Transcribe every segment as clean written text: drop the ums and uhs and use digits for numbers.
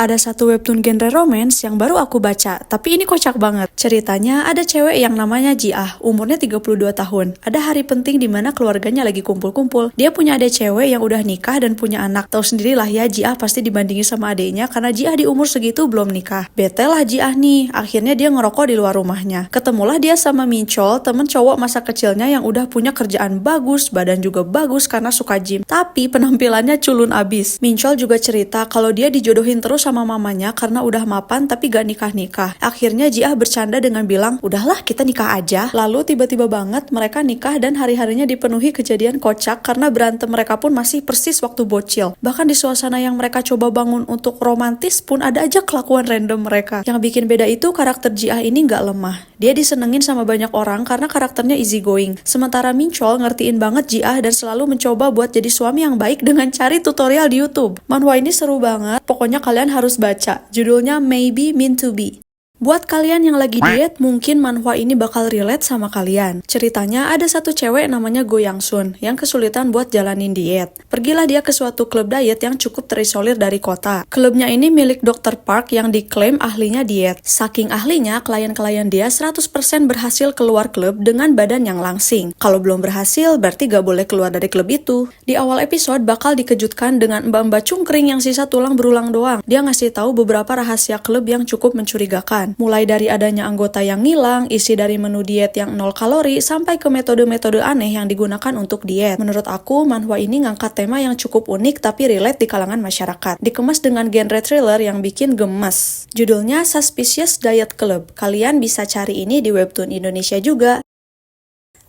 Ada satu webtoon genre romance yang baru aku baca, tapi ini kocak banget. Ceritanya ada cewek yang namanya Ji-ah, umurnya 32 tahun. Ada hari penting di mana keluarganya lagi kumpul-kumpul. Dia punya adik cewek yang udah nikah dan punya anak. Tahu sendirilah ya, Ji-ah pasti dibandingin sama adiknya karena Ji-ah di umur segitu belum nikah. Bete lah Ji-ah nih, akhirnya dia ngerokok di luar rumahnya. Ketemulah dia sama Minchol, temen cowok masa kecilnya yang udah punya kerjaan bagus, badan juga bagus karena suka gym. Tapi penampilannya culun abis. Minchol juga cerita kalau dia dijodohin terus sama mamanya karena udah mapan tapi gak nikah-nikah. Akhirnya Ji-ah bercanda dengan bilang, udahlah kita nikah aja. Lalu tiba-tiba banget mereka nikah dan hari-harinya dipenuhi kejadian kocak karena berantem mereka pun masih persis waktu bocil. Bahkan di suasana yang mereka coba bangun untuk romantis pun ada aja kelakuan random mereka. Yang bikin beda itu karakter Ji-ah ini gak lemah. Dia disenengin sama banyak orang karena karakternya easy going. Sementara Minchol ngertiin banget Ji-ah dan selalu mencoba buat jadi suami yang baik dengan cari tutorial di YouTube. Manhwa ini seru banget, pokoknya kalian harus baca. Judulnya Maybe Meant to Be. Buat kalian yang lagi diet, mungkin manhwa ini bakal relate sama kalian. Ceritanya ada satu cewek namanya Go Yang Sun yang kesulitan buat jalanin diet. Pergilah dia ke suatu klub diet yang cukup terisolir dari kota. Klubnya ini milik Dr. Park yang diklaim ahlinya diet. Saking ahlinya, klien-klien dia 100% berhasil keluar klub dengan badan yang langsing. Kalau belum berhasil, berarti gak boleh keluar dari klub itu. Di awal episode bakal dikejutkan dengan mbak-mbak cungkring yang sisa tulang berulang doang. Dia ngasih tahu beberapa rahasia klub yang cukup mencurigakan. Mulai dari adanya anggota yang ngilang, isi dari menu diet yang 0 kalori, sampai ke metode-metode aneh yang digunakan untuk diet. Menurut aku, manhwa ini ngangkat tema yang cukup unik tapi relate di kalangan masyarakat. Dikemas dengan genre thriller yang bikin gemes. Judulnya Suspicious Diet Club. Kalian bisa cari ini di webtoon Indonesia juga.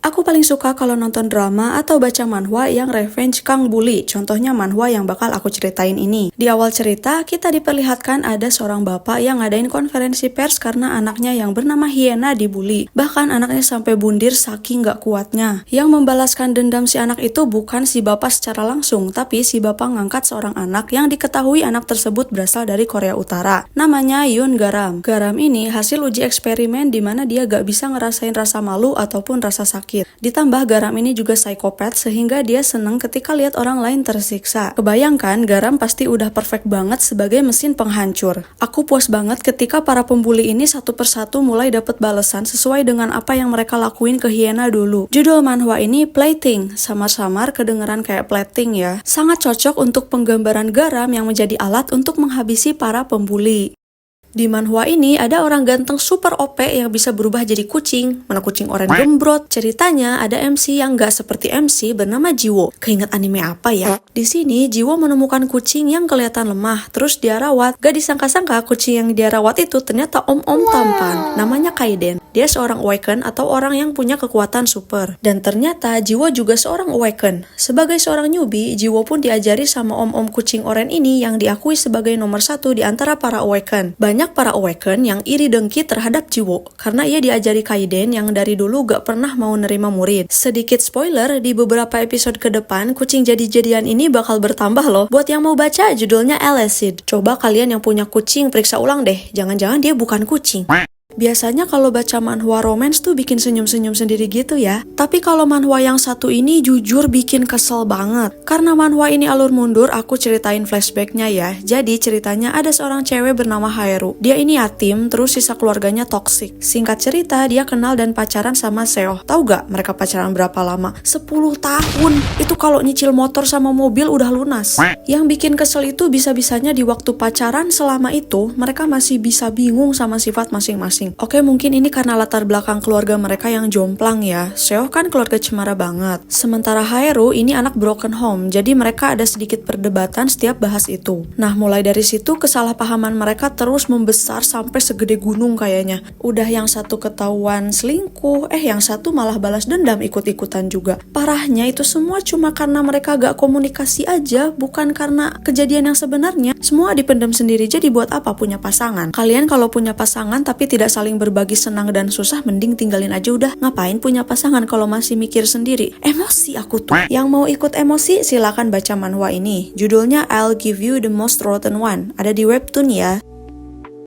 Aku paling suka kalau nonton drama atau baca manhwa yang revenge Kang Bully. Contohnya manhwa yang bakal aku ceritain ini. Di awal cerita, kita diperlihatkan ada seorang bapak yang ngadain konferensi pers karena anaknya yang bernama Hyena dibully. Bahkan anaknya sampai bundir saking gak kuatnya. Yang membalaskan dendam si anak itu bukan si bapak secara langsung, tapi si bapak ngangkat seorang anak yang diketahui anak tersebut berasal dari Korea Utara. Namanya Yoon Garam. Garam ini hasil uji eksperimen di mana dia gak bisa ngerasain rasa malu ataupun rasa sakit. Ditambah Garam ini juga psikopat sehingga dia seneng ketika lihat orang lain tersiksa. Kebayangkan Garam pasti udah perfect banget sebagai mesin penghancur. Aku puas banget ketika para pembuli ini satu persatu mulai dapat balasan sesuai dengan apa yang mereka lakuin ke Hyena dulu. Judul manhwa ini Plaything, samar-samar kedengeran kayak plating ya. Sangat cocok untuk penggambaran Garam yang menjadi alat untuk menghabisi para pembuli. Di manhwa ini ada orang ganteng super OP yang bisa berubah jadi kucing, mana kucing oranye gembrot. Ceritanya ada MC yang gak seperti MC bernama Jiwo. Keinget anime apa ya? Di sini Jiwo menemukan kucing yang kelihatan lemah, terus dia rawat. Gak disangka-sangka kucing yang dia rawat itu ternyata om-om tampan. Namanya Kaiden. Dia seorang awaken atau orang yang punya kekuatan super. Dan ternyata Jiwo juga seorang awaken. Sebagai seorang newbie, Jiwo pun diajari sama om-om kucing oranye ini yang diakui sebagai nomor 1 di antara para awaken. Banyak para awaken yang iri dengki terhadap Jiwo karena ia diajari Kaiden yang dari dulu gak pernah mau nerima murid. Sedikit spoiler, di beberapa episode ke depan kucing jadi-jadian ini bakal bertambah loh. Buat yang mau baca, judulnya Elicid. Coba kalian yang punya kucing periksa ulang deh, jangan-jangan dia bukan kucing. Biasanya kalau baca manhwa romance tuh bikin senyum-senyum sendiri gitu ya. Tapi kalau manhwa yang satu ini jujur bikin kesel banget. Karena manhwa ini alur mundur, aku ceritain flashbacknya ya. Jadi ceritanya ada seorang cewek bernama Haeru. Dia ini yatim, terus sisa keluarganya toksik. Singkat cerita, dia kenal dan pacaran sama Seo. Tahu gak mereka pacaran berapa lama? 10 tahun. Itu kalau nyicil motor sama mobil udah lunas. Yang bikin kesel itu bisa-bisanya di waktu pacaran selama itu, mereka masih bisa bingung sama sifat masing-masing. Oke, mungkin ini karena latar belakang keluarga mereka yang jomplang ya. Seo kan keluarga cemara banget. Sementara Haeru ini anak broken home, jadi mereka ada sedikit perdebatan setiap bahas itu. Nah, mulai dari situ kesalahpahaman mereka terus membesar sampai segede gunung kayaknya. Udah yang satu ketahuan selingkuh, yang satu malah balas dendam ikut-ikutan juga. Parahnya itu semua cuma karena mereka gak komunikasi aja, bukan karena kejadian yang sebenarnya. Semua dipendam sendiri, jadi buat apa punya pasangan? Kalian kalau punya pasangan tapi tidak saling berbagi senang dan susah, mending tinggalin aja udah. Ngapain punya pasangan kalau masih mikir sendiri? Emosi aku tuh. Yang mau ikut emosi silakan baca manhwa ini. Judulnya I'll Give You the Most Rotten One. Ada di webtoon ya.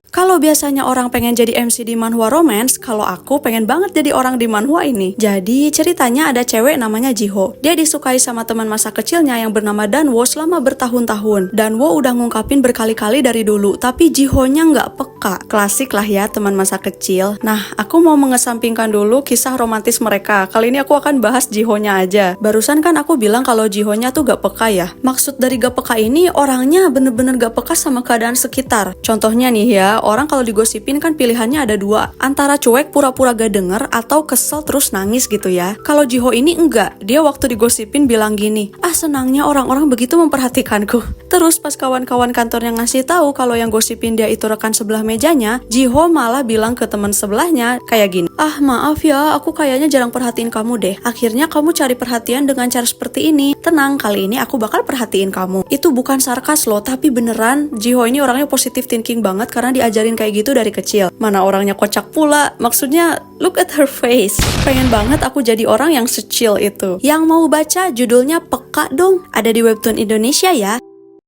Kalau biasanya orang pengen jadi MC di manhwa romance, kalau aku pengen banget jadi orang di manhwa ini. Jadi ceritanya ada cewek namanya Jiho. Dia disukai sama teman masa kecilnya yang bernama Danwo selama bertahun-tahun. Danwo udah ngungkapin berkali-kali dari dulu, tapi Jiho-nya nggak peka. Klasik lah ya teman masa kecil. Nah, aku mau mengesampingkan dulu kisah romantis mereka. Kali ini aku akan bahas Jiho-nya aja. Barusan kan aku bilang kalau Jiho-nya tuh gak peka ya. Maksud dari gak peka ini orangnya bener-bener gak peka sama keadaan sekitar. Contohnya nih ya, orang kalau digosipin kan pilihannya ada dua, antara cuek pura-pura gak denger atau kesel terus nangis gitu ya. Kalau Jiho ini enggak, dia waktu digosipin bilang gini, senangnya orang-orang begitu memperhatikanku. Terus pas kawan-kawan kantornya ngasih tahu kalau yang gosipin dia itu rekan sebelah mejanya, Jiho malah bilang ke teman sebelahnya kayak gini, maaf ya, aku kayaknya jarang perhatiin kamu deh. Akhirnya kamu cari perhatian dengan cara seperti ini. Tenang, kali ini aku bakal perhatiin kamu. Itu bukan sarkas loh, tapi beneran Jiho ini orangnya positive thinking banget karena diajarin kayak gitu dari kecil. Mana orangnya kocak pula. Maksudnya, look at her face. Pengen banget aku jadi orang yang se-chill itu. Yang mau baca judulnya Peka dong. Ada di Webtoon Indonesia ya.